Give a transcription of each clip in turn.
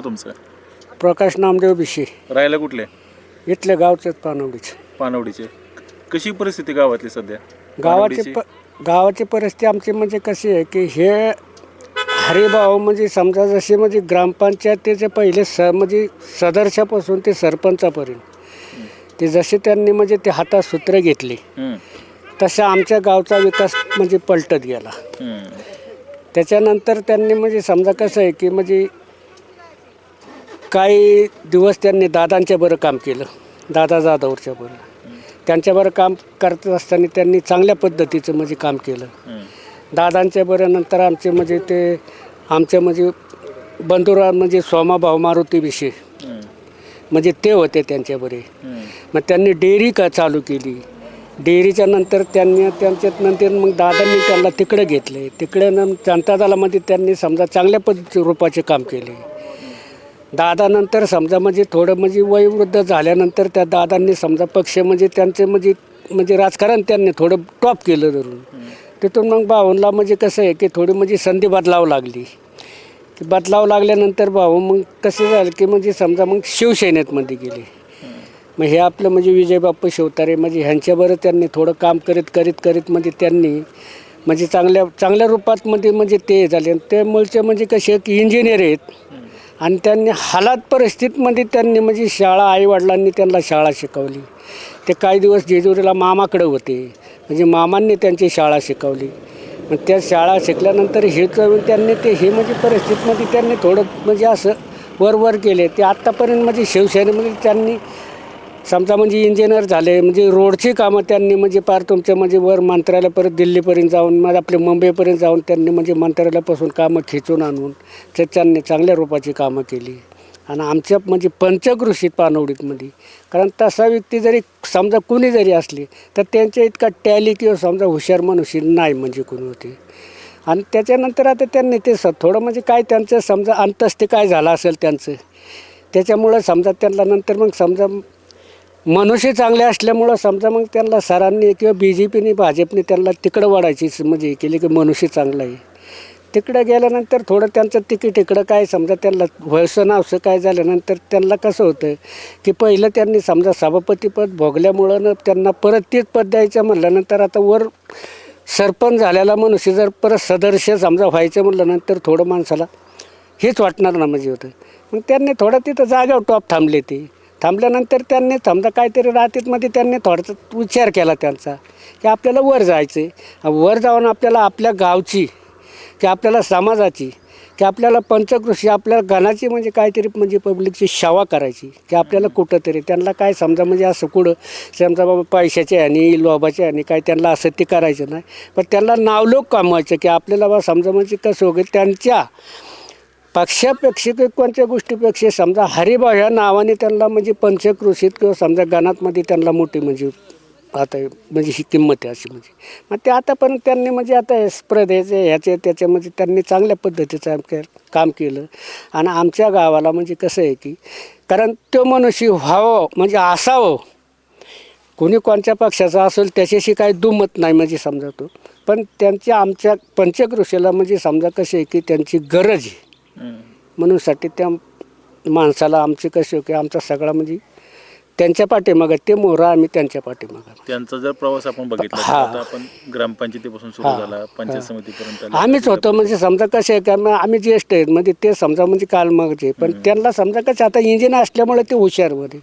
तुमचं प्रकाश नामदेव बिशे. राहायला कुठले? इथले गावचेच पानवडीचे. पानवडीचे. कशी परिस्थिती गावातली सध्या? गावाची परिस्थिती आमची म्हणजे कशी आहे की हे हरिभाऊ म्हणजे समजा जसे म्हणजे ग्रामपंचायतीचे पहिले म्हणजे सदस्यापासून ते सरपंचापर्यंत ते जसे त्यांनी म्हणजे ते हातात सूत्र घेतली तसा आमच्या गावचा विकास म्हणजे पलटत गेला. त्याच्यानंतर त्यांनी म्हणजे समजा कसं आहे की म्हणजे काही दिवस त्यांनी दादांच्या बरं काम केलं, दादा जाधवच्या बरं त्यांच्याबरोबर काम करत असताना त्यांनी चांगल्या पद्धतीचं म्हणजे काम केलं. दादांच्या बरं नंतर आमचे म्हणजे ते आमचे म्हणजे बंधुराव म्हणजे सोमाभाऊ मारुती विषय म्हणजे ते होते त्यांच्याबरोबर. मग त्यांनी डेअरी चालू केली. डेअरीच्या नंतर त्यांच्यात नंतर मग दादांनी त्यांना तिकडे घेतले. तिकडे जनता दलामध्ये त्यांनी समजा चांगल्या पद्धती रूपाचे काम केले. दादानंतर समजा म्हणजे थोडं म्हणजे वयोवृद्ध झाल्यानंतर त्या दादांनी समजा पक्ष म्हणजे त्यांचे म्हणजे राजकारण त्यांनी थोडं टॉप केलं धरून. तिथून मग भाऊंला म्हणजे कसं आहे की थोडी म्हणजे संधी बदलावं लागली. बदलावं लागल्यानंतर भाऊ मग कसं झालं की म्हणजे समजा मग शिवसेनेतमध्ये गेले. मग हे आपलं म्हणजे विजयबाप्पा शिवतारे म्हणजे ह्यांच्याबरोबर त्यांनी थोडं काम करीत म्हणजे त्यांनी म्हणजे चांगल्या रूपात म्हणजे ते झाले. ते मूळचे म्हणजे कसे की इंजिनियर आहेत आणि त्यांनी हालात परिस्थितीमध्ये त्यांनी म्हणजे शाळा आईवडिलांनी त्यांना शाळा शिकवली. ते काही दिवस जेजुरीला मामाकडे होते म्हणजे मामांनी त्यांची शाळा शिकवली. मग त्या शाळा शिकल्यानंतर हे त्यांनी हे म्हणजे परिस्थितीमध्ये त्यांनी थोडं म्हणजे असं वर केले. ते आत्तापर्यंत म्हणजे शिवसेनेमध्ये त्यांनी समजा म्हणजे इंजिनियर झाले म्हणजे रोडची कामं त्यांनी म्हणजे पार तुमच्या म्हणजे वर मंत्रालय परत दिल्लीपर्यंत जाऊन मग आपले मुंबईपर्यंत जाऊन त्यांनी म्हणजे मंत्रालयापासून कामं खिचून आणून त्यांनी चांगल्या रूपाची कामं केली. आणि आमच्या म्हणजे पंचकृषीत पानवडीतमध्ये कारण तसा व्यक्ती जरी समजा कुणी जरी असली तर त्यांच्या इतका टॅली किंवा समजा हुशार मनुष्य नाही म्हणजे कोणी होते. आणि त्याच्यानंतर आता त्यांनी ते थोडं म्हणजे काय त्यांचं समजा अंतस्ते काय झालं असेल त्यांचं त्याच्यामुळं समजा त्यांना नंतर मग समजा मनुष्य चांगले असल्यामुळं समजा मग त्यांना सरांनी किंवा BJPने भाजपने त्यांना तिकडं वाढायची म्हणजे केली की मनुष्य चांगला आहे. तिकडं गेल्यानंतर थोडं त्यांचं तिकीट इकडं काय समजा त्यांना व्हायचं नावसं काय झाल्यानंतर त्यांना कसं होतं की पहिलं त्यांनी समजा सभापतीपद भोगल्यामुळं त्यांना परत तेच पद द्यायचं म्हटल्यानंतर आता वर सरपंच झालेला मनुष्य जर परत सदस्य समजा व्हायचं म्हटल्यानंतर थोडं माणसाला हेच वाटणार ना म्हणजे होतं. मग त्यांनी थोडं तिथं जागेवर टॉप थांबले. ते थांबल्यानंतर त्यांनी समजा काहीतरी रात्रीमध्ये त्यांनी थोडासा विचार केला त्यांचा की आपल्याला वर जायचं आहे. वर जाऊन आपल्याला आपल्या गावची की आपल्याला समाजाची की आपल्याला पंचकृषी आपल्याला गणाची म्हणजे काहीतरी म्हणजे पब्लिकची सेवा करायची की आपल्याला कुठंतरी त्यांना काय समजा म्हणजे असं कुठं समजा बाबा पैशाचे आणि लोभाचे आणि काय त्यांना असं ते करायचं नाही. पण त्यांना नावलोक कमवायचं की आपल्याला बा समजा म्हणजे कसं वगैरे त्यांच्या पक्षापेक्षा किंवा कोणत्या गोष्टीपेक्षा समजा हरिभाऊ ह्या नावाने त्यांना म्हणजे पंचकृषीत किंवा समजा गणातमध्ये त्यांना मोठी म्हणजे आता म्हणजे ही किंमत आहे अशी म्हणजे. मग ते आतापर्यंत त्यांनी म्हणजे आता स्पर्धेचे ह्याचे त्याचे म्हणजे त्यांनी चांगल्या पद्धतीचं काम केलं. आणि आमच्या गावाला म्हणजे कसं आहे की कारण तो मनुष्य व्हावं म्हणजे असावं कोणी कोणत्या पक्षाचा असेल त्याच्याशी काही दुमत नाही म्हणजे समजा तो. पण त्यांच्या आमच्या पंचकृषीला म्हणजे समजा कसे आहे की त्यांची गरज आहे म्हणून साठी त्या माणसाला आमचे कसे की आमचा सगळा म्हणजे त्यांच्या पाठीमागं ते मोहरा आम्ही त्यांच्या पाठीमागं. त्यांचा जर प्रवास आपण बघितला तर आता आपण ग्रामपंचायतीपासून सुरू झाला पंचायत समितीपर्यंत आम्हीच होतो म्हणजे समजा कसे आहे की आम्ही ज्येष्ठ आहेत म्हणजे ते समजा म्हणजे कालमागचे पण त्यांना समजा कसं आता इंजिन असल्यामुळे ते हुशारमध्ये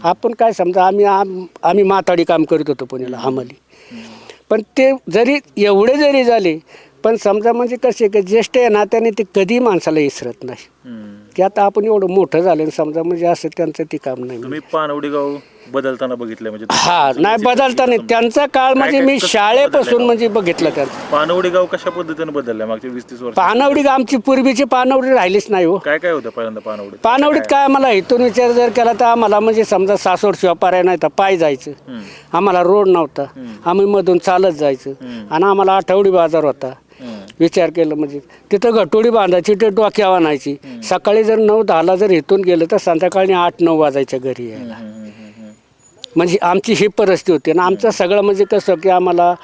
आपण काय समजा आम्ही माताडी काम करत होतो पुण्याला आम्हाला. पण ते जरी एवढे जरी झाले पण समजा म्हणजे कसे की ज्येष्ठ आहे ना त्याने ते कधी माणसाला विसरत नाही की आता आपण एवढं मोठं झालं समजा म्हणजे असं त्यांचं ते काम नाही. तुम्ही पानवडी गाव बदलताना बघितलं म्हणजे नाही बदलताना त्यांचा काळ म्हणजे मी शाळेपासून म्हणजे बघितलं त्यांचं. पानवडी गाव कशा पद्धतीने बदललं मागच्या 20-30 वर्ष? पानवडी आमची पूर्वीची पानवडी राहिलीच नाही हो. काय काय होतं पहिल्यांदा पानवडीत काय आम्हाला इथून विचार जर केला तर आम्हाला म्हणजे समजा सासवड शिवाय पर्याय नाही तर पाय जायचं. आम्हाला रोड नव्हता. आम्ही मधून चालत जायचं आणि आम्हाला आठवडी बाजार होता. विचार केलं म्हणजे तिथं घटोडी बांधायची ते डोक्यावर आणायची. सकाळी जर 9-10ला जर इथून गेलं तर संध्याकाळी 8-9 वाजायच्या घरी यायला. म्हणजे आमची ही परिस्थिती होती. आणि आमचं सगळं म्हणजे कसं की आम्हाला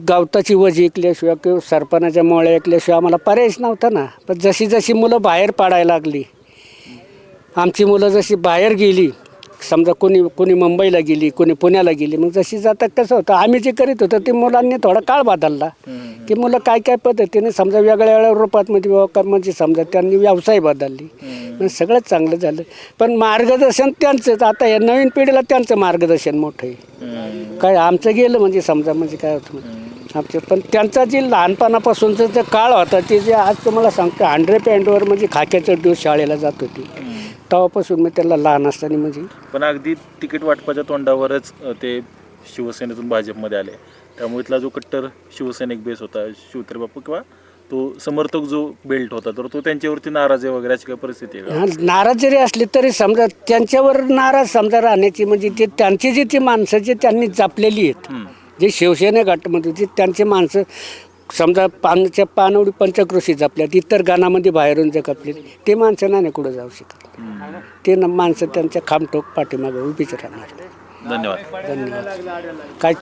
गवताची वजी ऐकल्याशिवाय किंवा सरपणाच्या मोळ्या ऐकल्याशिवाय आम्हाला पर्यायच नव्हता ना. पण जशी जशी मुलं बाहेर पाडायला लागली आमची मुलं जशी बाहेर गेली, समजा कोणी मुंबईला गेली, कोणी पुण्याला गेली, मग जशी जातात कसं होतं, आम्ही जे करीत होतो ते मुलांनी थोडा काळ बदलला की मुलं काय काय पद्धतीने समजा वेगळ्या वेगळ्या रूपात म्हणजे समजा त्यांनी व्यवसाय बदलली, मग सगळंच चांगलं झालं. पण मार्गदर्शन त्यांचंच, आता या नवीन पिढीला त्यांचं मार्गदर्शन मोठं आहे. काय आमचं गेलं म्हणजे समजा म्हणजे काय होतं आमचं, पण त्यांचा जे लहानपणापासूनचा जो काळ होता ते जे आज तुम्हाला सांगतो 100% म्हणजे खाक्याचं दिवस शाळेला जात होती, तेव्हापासून मी त्याला लहान असताना म्हणजे. पण अगदी तिकीट वाटपाच्या तोंडावरच ते शिवसेनेतून भाजपमध्ये आले, त्यामुळे इथला जो कट्टर शिवसैनिक बेस होता, शिवतरे बापू किंवा तो समर्थक जो बेल्ट होता, तर तो त्यांच्यावरती नाराज आहे वगैरे अशी काही परिस्थिती आहे का? नाराज जरी असली तरी समजा त्यांच्यावर नाराज समजा राहण्याची म्हणजे ते त्यांची जी ती माणसं जे त्यांनी जपलेली आहेत, जे शिवसेना गटमध्ये जे त्यांची माणसं समजा पानवडी पंचक्रोशी जपल्यात, इतर गाणामध्ये बाहेरून जे जपले ते माणसं नाही कुठं जाऊ शकत. ते माणसं त्यांच्या खामठोक पाठीमागे उभीच राहणार. धन्यवाद. धन्यवाद. काय